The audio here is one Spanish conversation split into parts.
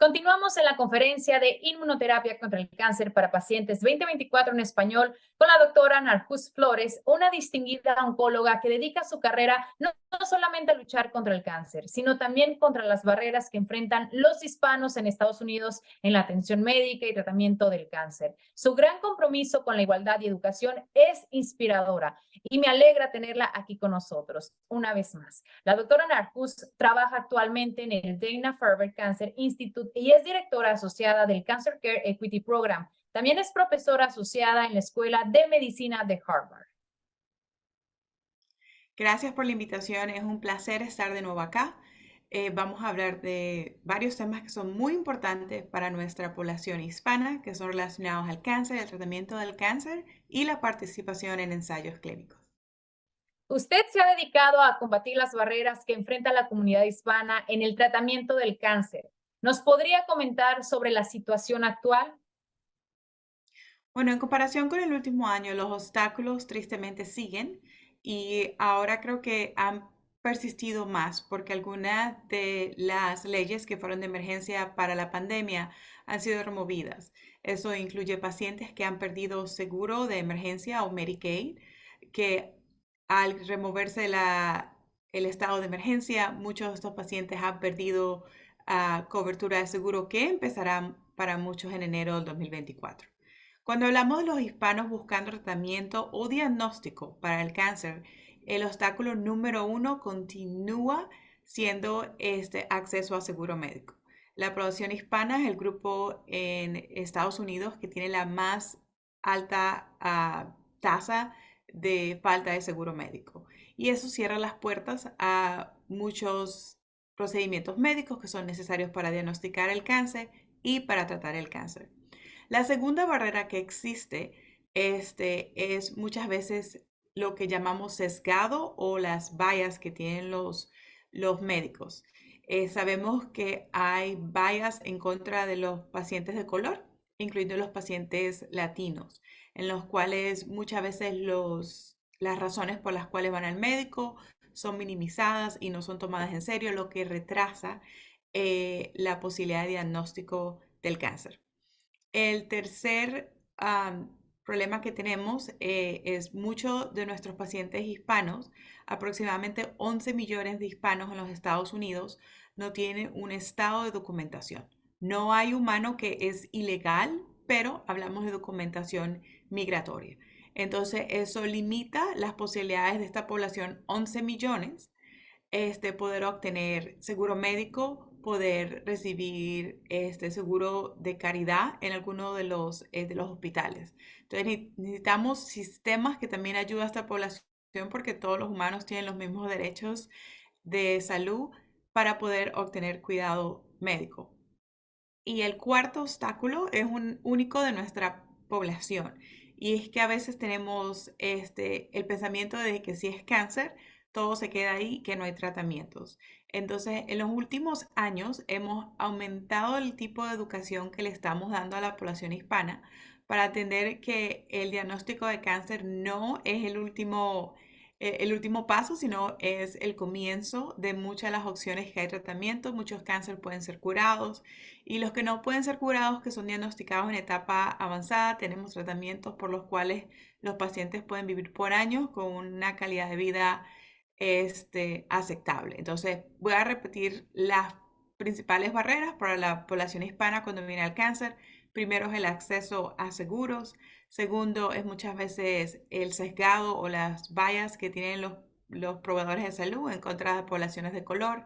Continuamos en la conferencia de inmunoterapia contra el cáncer para pacientes 2024 en español con la doctora Narjus Flores, una distinguida oncóloga que dedica su carrera no solamente a luchar contra el cáncer, sino también contra las barreras que enfrentan los hispanos en Estados Unidos en la atención médica y tratamiento del cáncer. Su gran compromiso con la igualdad y educación es inspiradora y me alegra tenerla aquí con nosotros una vez más. La doctora Narjus trabaja actualmente en el Dana-Farber Cancer Institute y es directora asociada del Cancer Care Equity Program. También es profesora asociada en la Escuela de Medicina de Harvard. Gracias por la invitación, es un placer estar de nuevo acá. Vamos a hablar de varios temas que son muy importantes para nuestra población hispana, que son relacionados al cáncer, el tratamiento del cáncer y la participación en ensayos clínicos. Usted se ha dedicado a combatir las barreras que enfrenta la comunidad hispana en el tratamiento del cáncer. ¿Nos podría comentar sobre la situación actual? Bueno, en comparación con el último año, los obstáculos tristemente siguen y ahora creo que han persistido más porque algunas de las leyes que fueron de emergencia para la pandemia han sido removidas. Eso incluye pacientes que han perdido seguro de emergencia o Medicaid, que al removerse el estado de emergencia, muchos de estos pacientes han perdido cobertura de seguro que empezará para muchos en enero del 2024. Cuando hablamos de los hispanos buscando tratamiento o diagnóstico para el cáncer, el obstáculo número uno continúa siendo este acceso a seguro médico. La población hispana es el grupo en Estados Unidos que tiene la más alta tasa de falta de seguro médico. Y eso cierra las puertas a muchos procedimientos médicos que son necesarios para diagnosticar el cáncer y para tratar el cáncer. La segunda barrera que existe es muchas veces lo que llamamos sesgado o las vallas que tienen los médicos. Sabemos que hay vallas en contra de los pacientes de color, incluyendo los pacientes latinos, en los cuales muchas veces las razones por las cuales van al médico son minimizadas y no son tomadas en serio, lo que retrasa la posibilidad de diagnóstico del cáncer. El tercer problema que tenemos es muchos de nuestros pacientes hispanos, aproximadamente 11 millones de hispanos en los Estados Unidos, no tienen un estado de documentación. No hay humano que es ilegal, pero hablamos de documentación migratoria. Entonces, eso limita las posibilidades de esta población, 11 millones, poder obtener seguro médico, poder recibir seguro de caridad en alguno de los hospitales. Entonces necesitamos sistemas que también ayuden a esta población porque todos los humanos tienen los mismos derechos de salud para poder obtener cuidado médico. Y el cuarto obstáculo es un único de nuestra población. Y es que a veces tenemos el pensamiento de que si es cáncer, todo se queda ahí, que no hay tratamientos. Entonces, en los últimos años hemos aumentado el tipo de educación que le estamos dando a la población hispana para entender que el diagnóstico de cáncer no es el último paso, sino es el comienzo de muchas de las opciones que hay tratamiento. Muchos cánceres pueden ser curados y los que no pueden ser curados, que son diagnosticados en etapa avanzada, tenemos tratamientos por los cuales los pacientes pueden vivir por años con una calidad de vida aceptable. Entonces, voy a repetir las principales barreras para la población hispana cuando viene al cáncer. Primero es el acceso a seguros. Segundo es muchas veces el sesgado o las vallas que tienen los proveedores de salud en contra de poblaciones de color.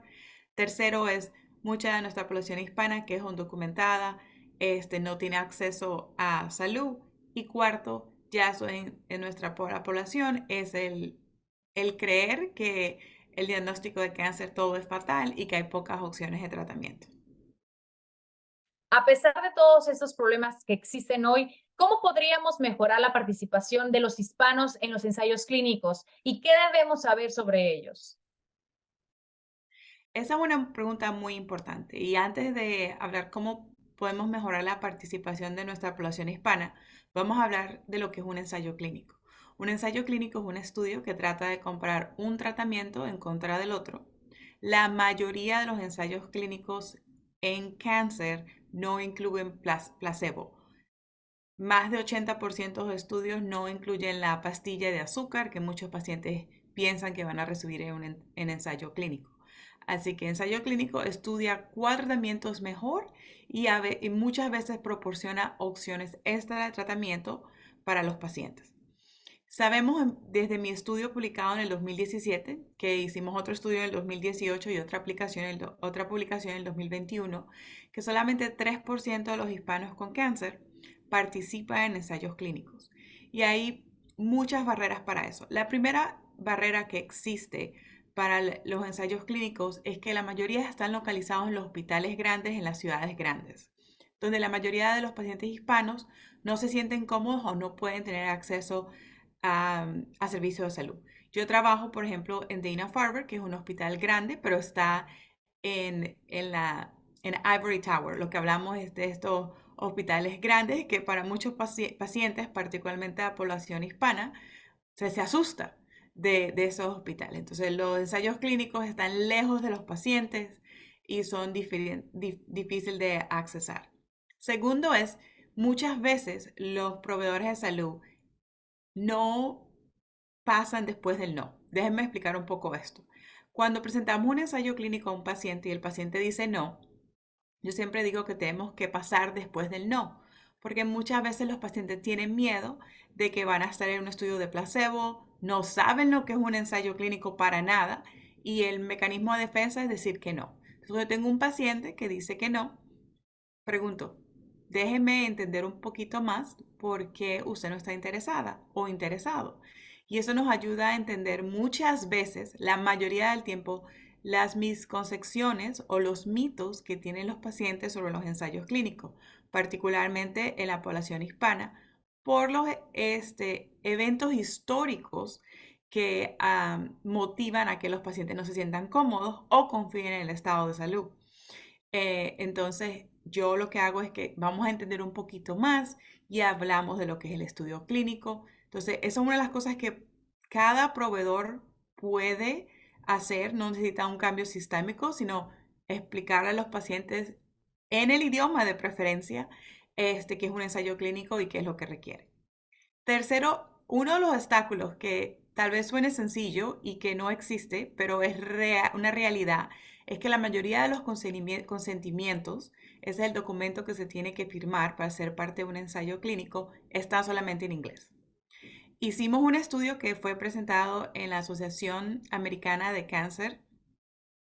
Tercero es mucha de nuestra población hispana que es undocumentada, no tiene acceso a salud. Y cuarto, ya eso en nuestra población es el creer que el diagnóstico de cáncer todo es fatal y que hay pocas opciones de tratamiento. A pesar de todos estos problemas que existen hoy, ¿cómo podríamos mejorar la participación de los hispanos en los ensayos clínicos y qué debemos saber sobre ellos? Esa es una pregunta muy importante. Y antes de hablar cómo podemos mejorar la participación de nuestra población hispana, vamos a hablar de lo que es un ensayo clínico. Un ensayo clínico es un estudio que trata de comparar un tratamiento en contra del otro. La mayoría de los ensayos clínicos en cáncer no incluyen placebo. Más de 80% de estudios no incluyen la pastilla de azúcar que muchos pacientes piensan que van a recibir en ensayo clínico. Así que ensayo clínico estudia cuál tratamiento es mejor y muchas veces proporciona opciones extra de tratamiento para los pacientes. Sabemos desde mi estudio publicado en el 2017, que hicimos otro estudio en el 2018 y otra publicación en el 2021, que solamente 3% de los hispanos con cáncer participan en ensayos clínicos. Y hay muchas barreras para eso. La primera barrera que existe para los ensayos clínicos es que la mayoría están localizados en los hospitales grandes en las ciudades grandes, donde la mayoría de los pacientes hispanos no se sienten cómodos o no pueden tener acceso a servicios de salud. Yo trabajo, por ejemplo, en Dana-Farber, que es un hospital grande, pero está en Ivory Tower. Lo que hablamos es de estos hospitales grandes que para muchos pacientes, particularmente la población hispana, se asusta de esos hospitales. Entonces, los ensayos clínicos están lejos de los pacientes y son difíciles de accesar. Segundo es, muchas veces los proveedores de salud no pasan después del no. Déjenme explicar un poco esto. Cuando presentamos un ensayo clínico a un paciente y el paciente dice no, yo siempre digo que tenemos que pasar después del no, porque muchas veces los pacientes tienen miedo de que van a estar en un estudio de placebo, no saben lo que es un ensayo clínico para nada y el mecanismo de defensa es decir que no. Entonces yo tengo un paciente que dice que no, pregunto, déjeme entender un poquito más por qué usted no está interesada o interesado. Y eso nos ayuda a entender muchas veces, la mayoría del tiempo, las misconcepciones o los mitos que tienen los pacientes sobre los ensayos clínicos, particularmente en la población hispana, por los eventos históricos que motivan a que los pacientes no se sientan cómodos o confíen en el estado de salud. Entonces, yo lo que hago es que vamos a entender un poquito más y hablamos de lo que es el estudio clínico. Entonces, eso es una de las cosas que cada proveedor puede hacer. No necesita un cambio sistémico, sino explicarle a los pacientes en el idioma de preferencia, que es un ensayo clínico y qué es lo que requiere. Tercero, uno de los obstáculos que tal vez suene sencillo y que no existe, pero es una realidad, es que la mayoría de los consentimientos, ese es el documento que se tiene que firmar para ser parte de un ensayo clínico, está solamente en inglés. Hicimos un estudio que fue presentado en la Asociación Americana de Cáncer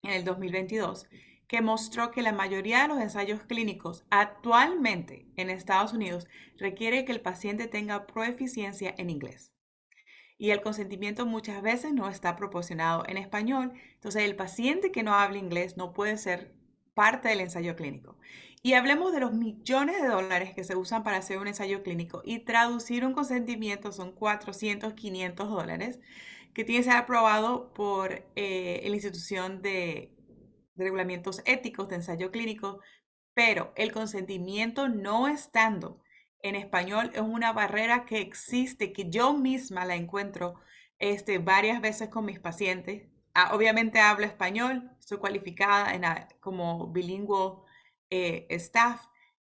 en el 2022, que mostró que la mayoría de los ensayos clínicos actualmente en Estados Unidos requiere que el paciente tenga proficiencia en inglés. Y el consentimiento muchas veces no está proporcionado en español. Entonces, el paciente que no habla inglés no puede ser parte del ensayo clínico. Y hablemos de los millones de dólares que se usan para hacer un ensayo clínico y traducir un consentimiento son 400, 500 dólares que tiene que ser aprobado por la institución de regulamientos éticos de ensayo clínico, pero el consentimiento no estando en español es una barrera que existe, que yo misma la encuentro varias veces con mis pacientes. Obviamente hablo español, soy cualificada como bilingüe staff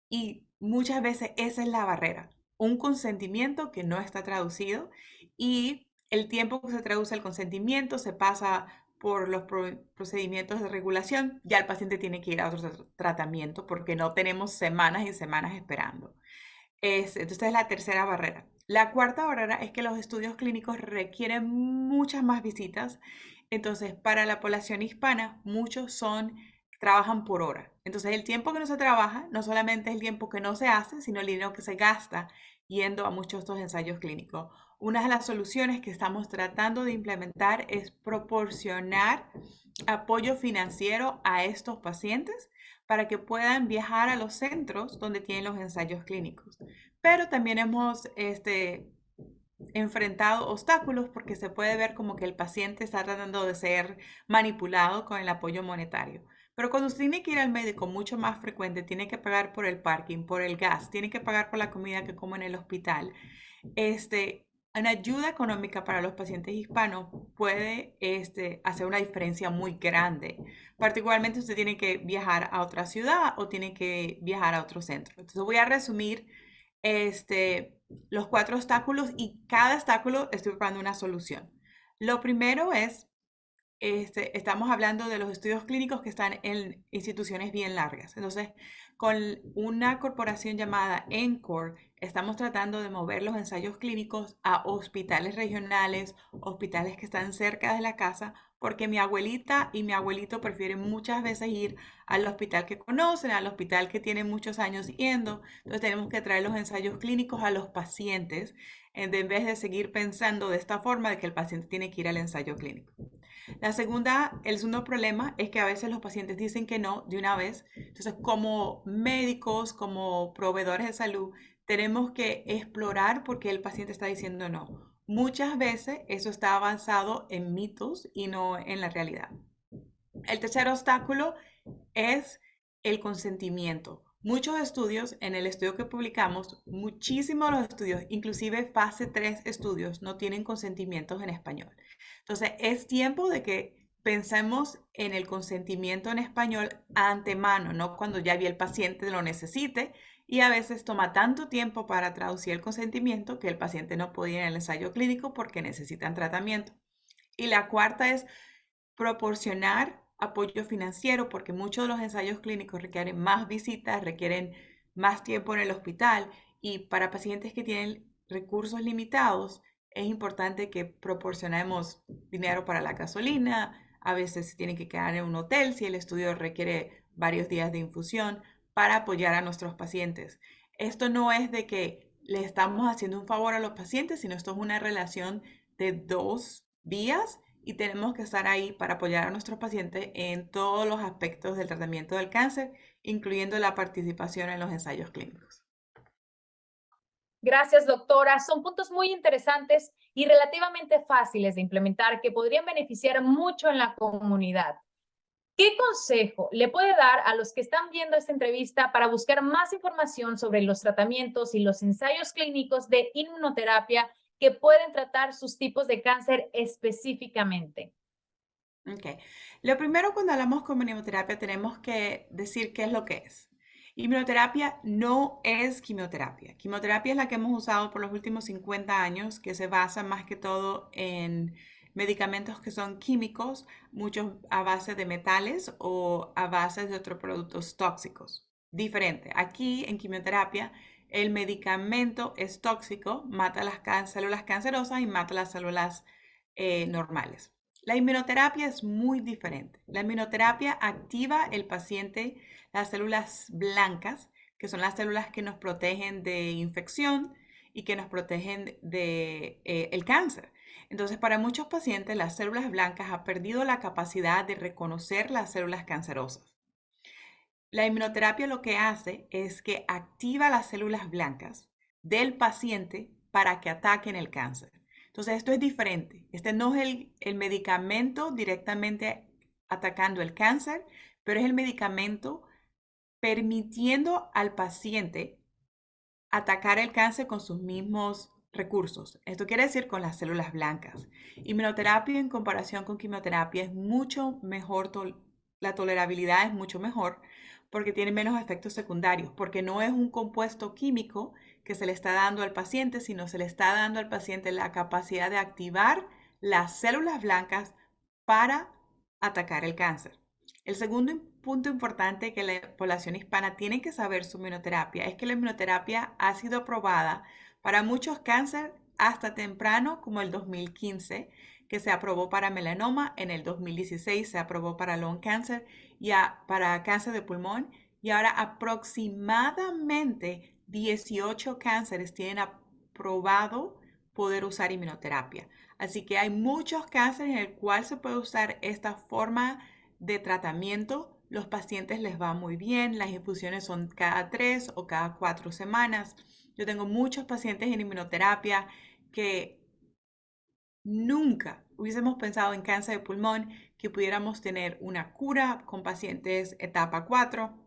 y muchas veces esa es la barrera, un consentimiento que no está traducido y el tiempo que se traduce el consentimiento se pasa por los procedimientos de regulación, ya el paciente tiene que ir a otro tratamiento porque no tenemos semanas y semanas esperando. Entonces es la tercera barrera. La cuarta barrera es que los estudios clínicos requieren muchas más visitas. Entonces, para la población hispana, trabajan por hora. Entonces, el tiempo que no se trabaja no solamente es el tiempo que no se hace, sino el dinero que se gasta yendo a muchos de estos ensayos clínicos. Una de las soluciones que estamos tratando de implementar es proporcionar apoyo financiero a estos pacientes para que puedan viajar a los centros donde tienen los ensayos clínicos. Pero también hemos enfrentado obstáculos porque se puede ver como que el paciente está tratando de ser manipulado con el apoyo monetario. Pero cuando usted tiene que ir al médico mucho más frecuente, tiene que pagar por el parking, por el gas, tiene que pagar por la comida que come en el hospital, una ayuda económica para los pacientes hispanos puede hacer una diferencia muy grande. Particularmente usted tiene que viajar a otra ciudad o tiene que viajar a otro centro. Entonces voy a resumir los 4 obstáculos y cada obstáculo estoy buscando una solución. Lo primero es estamos hablando de los estudios clínicos que están en instituciones bien largas. Entonces, con una corporación llamada ENCORE, estamos tratando de mover los ensayos clínicos a hospitales regionales, hospitales que están cerca de la casa, porque mi abuelita y mi abuelito prefieren muchas veces ir al hospital que conocen, al hospital que tienen muchos años yendo. Entonces, tenemos que traer los ensayos clínicos a los pacientes en vez de seguir pensando de esta forma de que el paciente tiene que ir al ensayo clínico. El segundo problema es que a veces los pacientes dicen que no de una vez. Entonces, como médicos, como proveedores de salud, tenemos que explorar por qué el paciente está diciendo no. Muchas veces eso está avanzado en mitos y no en la realidad. El tercer obstáculo es el consentimiento. Muchos estudios, en el estudio que publicamos, muchísimos de los estudios, inclusive fase 3 estudios, no tienen consentimientos en español. Entonces, es tiempo de que pensemos en el consentimiento en español antemano, no cuando ya el paciente lo necesite. Y a veces toma tanto tiempo para traducir el consentimiento que el paciente no puede ir al ensayo clínico porque necesitan tratamiento. Y la cuarta es proporcionar apoyo financiero, porque muchos de los ensayos clínicos requieren más visitas, requieren más tiempo en el hospital y para pacientes que tienen recursos limitados es importante que proporcionemos dinero para la gasolina, a veces se tienen que quedar en un hotel si el estudio requiere varios días de infusión para apoyar a nuestros pacientes. Esto no es de que le estamos haciendo un favor a los pacientes, sino esto es una relación de 2 vías y tenemos que estar ahí para apoyar a nuestros pacientes en todos los aspectos del tratamiento del cáncer, incluyendo la participación en los ensayos clínicos. Gracias, doctora. Son puntos muy interesantes y relativamente fáciles de implementar que podrían beneficiar mucho en la comunidad. ¿Qué consejo le puede dar a los que están viendo esta entrevista para buscar más información sobre los tratamientos y los ensayos clínicos de inmunoterapia que pueden tratar sus tipos de cáncer específicamente? Ok. Lo primero cuando hablamos con inmunoterapia tenemos que decir qué es lo que es. Inmunoterapia no es quimioterapia. Quimioterapia es la que hemos usado por los últimos 50 años, que se basa más que todo en medicamentos que son químicos, muchos a base de metales o a base de otros productos tóxicos. Diferente. Aquí en quimioterapia el medicamento es tóxico, mata las células cancerosas y mata las células normales. La inmunoterapia es muy diferente. La inmunoterapia activa el paciente las células blancas, que son las células que nos protegen de infección y que nos protegen de el cáncer. Entonces, para muchos pacientes, las células blancas han perdido la capacidad de reconocer las células cancerosas. La inmunoterapia lo que hace es que activa las células blancas del paciente para que ataquen el cáncer. Entonces, esto es diferente. Este no es el medicamento directamente atacando el cáncer, pero es el medicamento permitiendo al paciente atacar el cáncer con sus mismos recursos. Esto quiere decir con las células blancas. Inmunoterapia en comparación con quimioterapia es mucho mejor, la tolerabilidad es mucho mejor porque tiene menos efectos secundarios, porque no es un compuesto químico que se le está dando al paciente, sino se le está dando al paciente la capacidad de activar las células blancas para atacar el cáncer. El segundo punto importante que la población hispana tiene que saber sobre inmunoterapia es que la inmunoterapia ha sido aprobada para muchos cánceres hasta temprano, como el 2015, que se aprobó para melanoma, en el 2016 se aprobó para lung cancer y para cáncer de pulmón, y ahora aproximadamente 18 cánceres tienen aprobado poder usar inmunoterapia. Así que hay muchos cánceres en el cual se puede usar esta forma de tratamiento. Los pacientes les va muy bien, las infusiones son cada 3 o cada 4 semanas. Yo tengo muchos pacientes en inmunoterapia que nunca hubiésemos pensado en cáncer de pulmón que pudiéramos tener una cura con pacientes etapa 4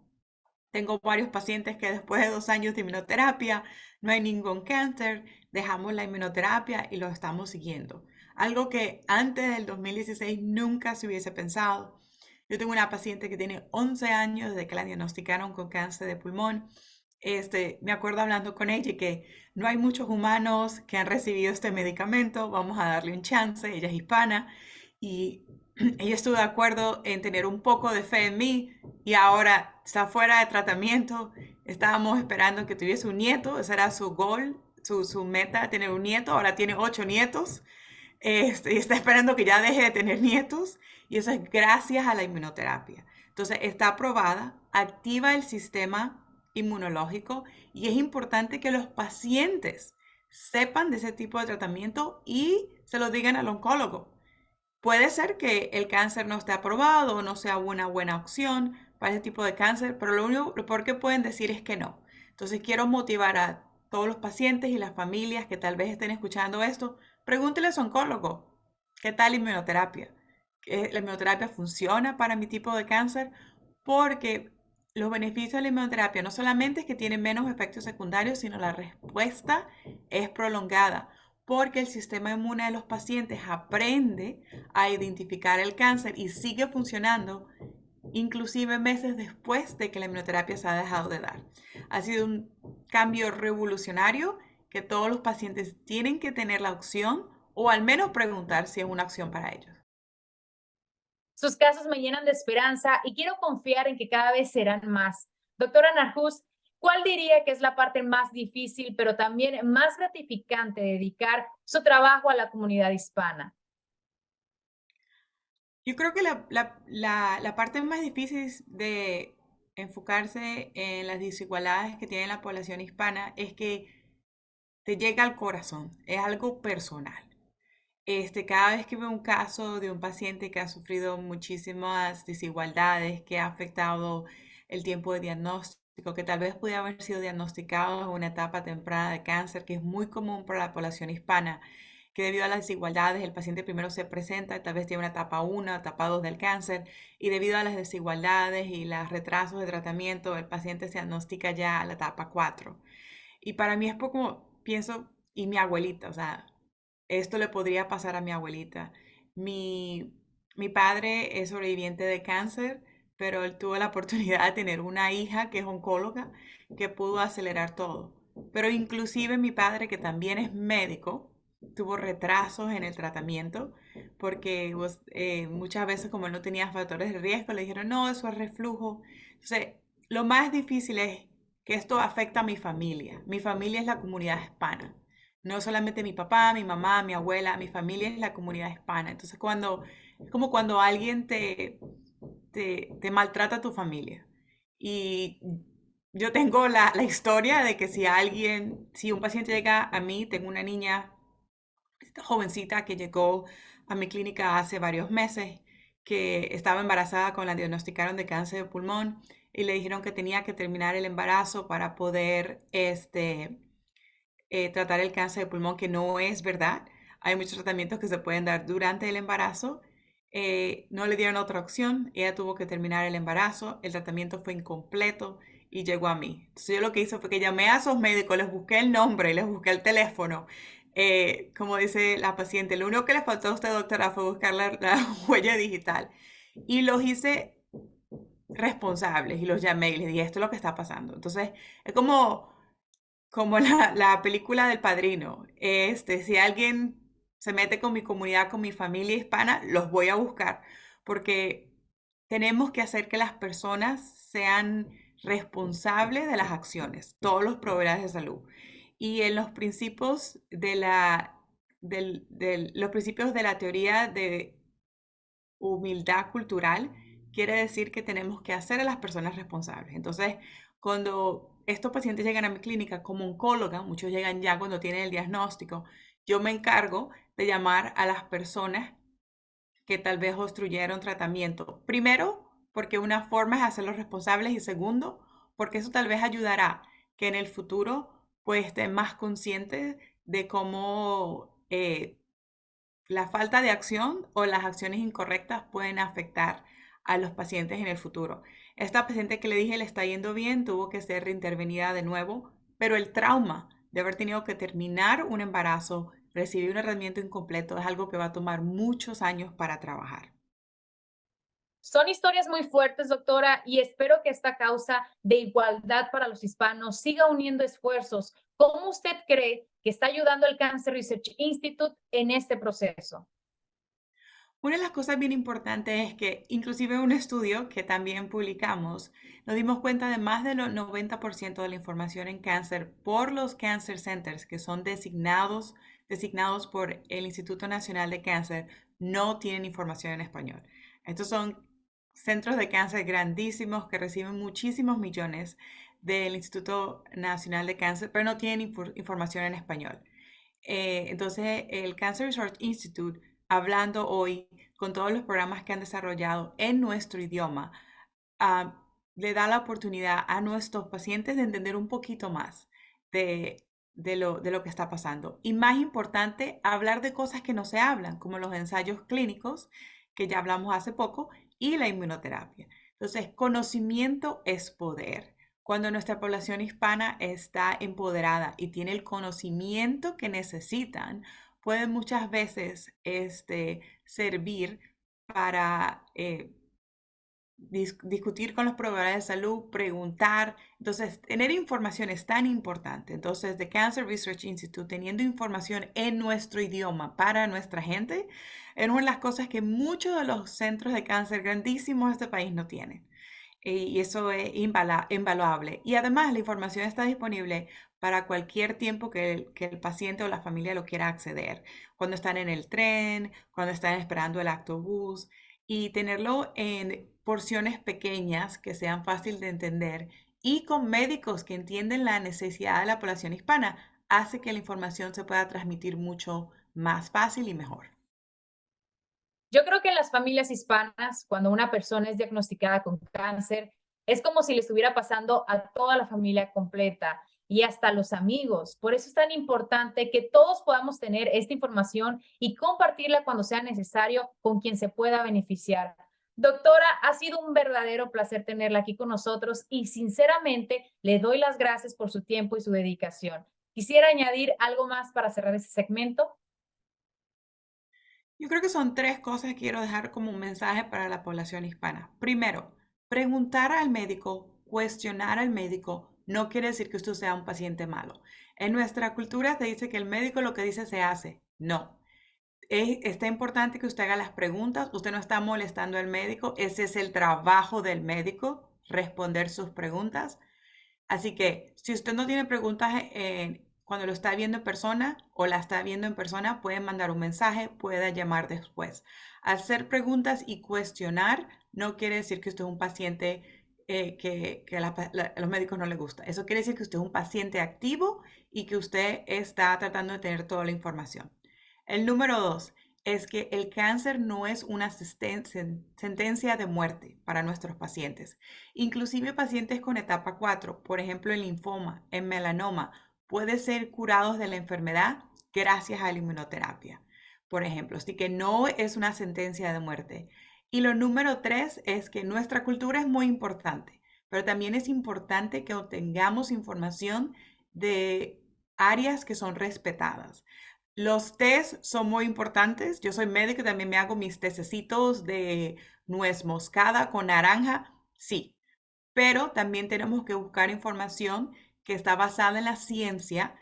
Tengo varios pacientes que después de 2 años de inmunoterapia no hay ningún cáncer, dejamos la inmunoterapia y lo estamos siguiendo. Algo que antes del 2016 nunca se hubiese pensado. Yo tengo una paciente que tiene 11 años desde que la diagnosticaron con cáncer de pulmón. Me acuerdo hablando con ella y que no hay muchos humanos que han recibido este medicamento, vamos a darle un chance, ella es hispana y ella estuvo de acuerdo en tener un poco de fe en mí y ahora está fuera de tratamiento. Estábamos esperando que tuviese un nieto, ese era su goal, su meta, tener un nieto, ahora tiene 8 nietos. Y está esperando que ya deje de tener nietos y eso es gracias a la inmunoterapia. Entonces está aprobada, activa el sistema inmunológico y es importante que los pacientes sepan de ese tipo de tratamiento y se lo digan al oncólogo. Puede ser que el cáncer no esté aprobado o no sea una buena opción para ese tipo de cáncer, pero lo único lo que pueden decir es que no. Entonces quiero motivar a todos los pacientes y las familias que tal vez estén escuchando esto, pregúntele a su oncólogo, ¿qué tal la inmunoterapia? ¿La inmunoterapia funciona para mi tipo de cáncer? Porque los beneficios de la inmunoterapia no solamente es que tiene menos efectos secundarios, sino la respuesta es prolongada, porque el sistema inmune de los pacientes aprende a identificar el cáncer y sigue funcionando inclusive meses después de que la inmunoterapia se ha dejado de dar. Ha sido un cambio revolucionario que todos los pacientes tienen que tener la opción o al menos preguntar si es una opción para ellos. Sus casos me llenan de esperanza y quiero confiar en que cada vez serán más. Doctora Narjus, ¿cuál diría que es la parte más difícil, pero también más gratificante de dedicar su trabajo a la comunidad hispana? Yo creo que la parte más difícil de enfocarse en las desigualdades que tiene la población hispana es que te llega al corazón, es algo personal. Cada vez que veo un caso de un paciente que ha sufrido muchísimas desigualdades, que ha afectado el tiempo de diagnóstico, que tal vez pudiera haber sido diagnosticado en una etapa temprana de cáncer, que es muy común para la población hispana, que debido a las desigualdades el paciente primero se presenta, tal vez tiene una etapa 1, etapa 2 del cáncer, y debido a las desigualdades y los retrasos de tratamiento, el paciente se diagnostica ya a la etapa 4. Y para mí es poco, pienso, y mi abuelita, o sea, esto le podría pasar a mi abuelita. Mi, mi padre es sobreviviente de cáncer, pero él tuvo la oportunidad de tener una hija que es oncóloga que pudo acelerar todo. Pero inclusive mi padre, que también es médico, tuvo retrasos en el tratamiento porque muchas veces como él no tenía factores de riesgo, le dijeron, no, eso es reflujo. Entonces, lo más difícil es que esto afecta a mi familia. Mi familia es la comunidad hispana. No solamente mi papá, mi mamá, mi abuela, mi familia es la comunidad hispana. Entonces, es como cuando alguien te maltrata a tu familia. Y yo tengo la historia de que si un paciente llega a mí, tengo una niña jovencita que llegó a mi clínica hace varios meses, que estaba embarazada cuando la diagnosticaron de cáncer de pulmón y le dijeron que tenía que terminar el embarazo para poder tratar el cáncer de pulmón, que no es verdad. Hay muchos tratamientos que se pueden dar durante el embarazo. No le dieron otra opción, ella tuvo que terminar el embarazo, el tratamiento fue incompleto y llegó a mí. Entonces yo lo que hice fue que llamé a esos médicos, les busqué el nombre, les busqué el teléfono. Como dice la paciente, lo único que le faltó a usted, doctora, fue buscar la huella digital. Y los hice responsables y los llamé y les dije, esto es lo que está pasando. Entonces, es como la película del Padrino. Si alguien se mete con mi comunidad, con mi familia hispana, los voy a buscar, porque tenemos que hacer que las personas sean responsables de las acciones, todos los proveedores de salud. Y en los principios los principios de la teoría de humildad cultural, quiere decir que tenemos que hacer a las personas responsables. Entonces, cuando estos pacientes llegan a mi clínica como oncóloga, muchos llegan ya cuando tienen el diagnóstico, yo me encargo de llamar a las personas que tal vez obstruyeron tratamiento. Primero, porque una forma es hacerlos responsables y segundo, porque eso tal vez ayudará que en el futuro pues estén más conscientes de cómo la falta de acción o las acciones incorrectas pueden afectar a los pacientes en el futuro. Esta paciente que le dije le está yendo bien, tuvo que ser reintervenida de nuevo, pero el trauma de haber tenido que terminar un embarazo, recibir un tratamiento incompleto, es algo que va a tomar muchos años para trabajar. Son historias muy fuertes, doctora, y espero que esta causa de igualdad para los hispanos siga uniendo esfuerzos. ¿Cómo usted cree que está ayudando el Cancer Research Institute en este proceso? Una de las cosas bien importantes es que inclusive un estudio que también publicamos, nos dimos cuenta de más del 90% de la información en cáncer por los Cancer Centers, que son designados por el Instituto Nacional de Cáncer, no tienen información en español. Estos son centros de cáncer grandísimos que reciben muchísimos millones del Instituto Nacional de Cáncer, pero no tienen información en español. Entonces, el Cancer Research Institute, hablando hoy con todos los programas que han desarrollado en nuestro idioma, le da la oportunidad a nuestros pacientes de entender un poquito más de, de lo que está pasando. Y más importante, hablar de cosas que no se hablan, como los ensayos clínicos, que ya hablamos hace poco, y la inmunoterapia. Entonces, conocimiento es poder. Cuando nuestra población hispana está empoderada y tiene el conocimiento que necesitan, pueden muchas veces servir para discutir con los proveedores de salud, preguntar. Entonces, tener información es tan importante. Entonces, The Cancer Research Institute, teniendo información en nuestro idioma para nuestra gente, es una de las cosas que muchos de los centros de cáncer grandísimos de este país no tienen. Y eso es invaluable. Y además, la información está disponible para cualquier tiempo que el paciente o la familia lo quiera acceder. Cuando están en el tren, cuando están esperando el autobús, y tenerlo en porciones pequeñas que sean fácil de entender y con médicos que entienden la necesidad de la población hispana, hace que la información se pueda transmitir mucho más fácil y mejor. Yo creo que en las familias hispanas, cuando una persona es diagnosticada con cáncer, es como si le estuviera pasando a toda la familia completa y hasta los amigos. Por eso es tan importante que todos podamos tener esta información y compartirla cuando sea necesario con quien se pueda beneficiar. Doctora, ha sido un verdadero placer tenerla aquí con nosotros y sinceramente le doy las gracias por su tiempo y su dedicación. Quisiera añadir algo más para cerrar este segmento. Yo creo que son tres cosas que quiero dejar como un mensaje para la población hispana. Primero, preguntar al médico, cuestionar al médico, no quiere decir que usted sea un paciente malo. En nuestra cultura se dice que el médico lo que dice se hace. No. Está importante que usted haga las preguntas. Usted no está molestando al médico. Ese es el trabajo del médico, responder sus preguntas. Así que si usted no tiene preguntas cuando lo está viendo en persona o la está viendo en persona, puede mandar un mensaje, puede llamar después. Hacer preguntas y cuestionar no quiere decir que usted es un paciente que a los médicos no les gusta. Eso quiere decir que usted es un paciente activo y que usted está tratando de tener toda la información. El número dos es que el cáncer no es una sentencia de muerte para nuestros pacientes. Inclusive pacientes con etapa 4, por ejemplo el linfoma, el melanoma, pueden ser curados de la enfermedad gracias a la inmunoterapia, por ejemplo. Así que no es una sentencia de muerte. Y lo número 3 es que nuestra cultura es muy importante, pero también es importante que obtengamos información de áreas que son respetadas. Los tés son muy importantes. Yo soy médico y también me hago mis tececitos de nuez moscada con naranja. Sí, pero también tenemos que buscar información que está basada en la ciencia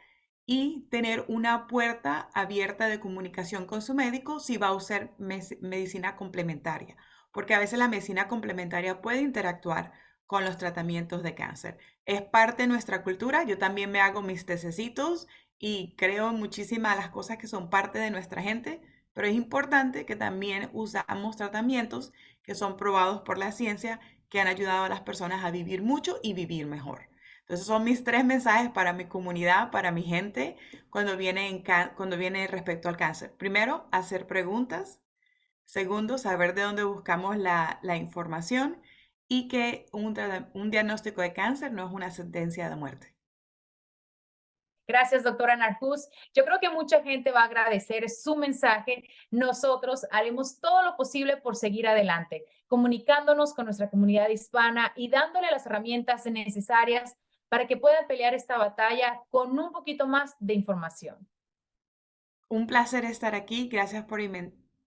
y tener una puerta abierta de comunicación con su médico si va a usar medicina complementaria, porque a veces la medicina complementaria puede interactuar con los tratamientos de cáncer. Es parte de nuestra cultura. Yo también me hago mis tececitos y creo en muchísimas de las cosas que son parte de nuestra gente, pero es importante que también usamos tratamientos que son probados por la ciencia que han ayudado a las personas a vivir mucho y vivir mejor. Entonces son mis tres mensajes para mi comunidad, para mi gente, cuando viene respecto al cáncer. Primero, hacer preguntas. Segundo, saber de dónde buscamos la información y que un diagnóstico de cáncer no es una sentencia de muerte. Gracias, doctora Narjus. Yo creo que mucha gente va a agradecer su mensaje. Nosotros haremos todo lo posible por seguir adelante, comunicándonos con nuestra comunidad hispana y dándole las herramientas necesarias para que puedan pelear esta batalla con un poquito más de información. Un placer estar aquí. Gracias por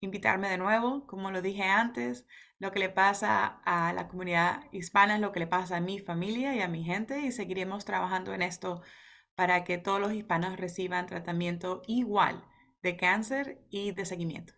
invitarme de nuevo. Como lo dije antes, lo que le pasa a la comunidad hispana es lo que le pasa a mi familia y a mi gente y seguiremos trabajando en esto para que todos los hispanos reciban tratamiento igual de cáncer y de seguimiento.